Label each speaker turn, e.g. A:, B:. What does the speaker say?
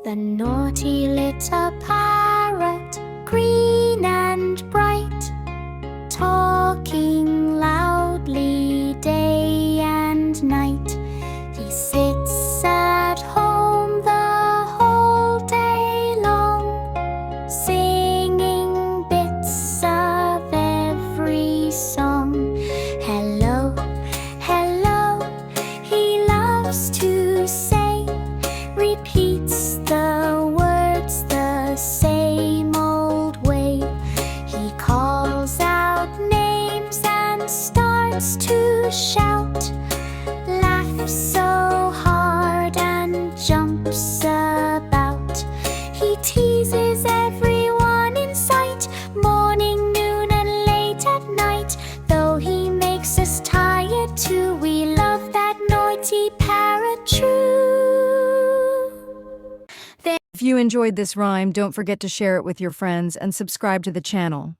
A: The naughty little parrot, green and bright, talking loudly day and night. He sits at home the whole day long, singing bits of every song. Hello, hello, he loves to say, repeats the words the same old way. He calls out names and starts to shout, laughs so hard and jumps about. He teases everyone in sight, morning, noon, and late at night. Though he makes us tired too, we love that naughty parrot true.
B: If you enjoyed this rhyme, don't forget to share it with your friends and subscribe to the channel.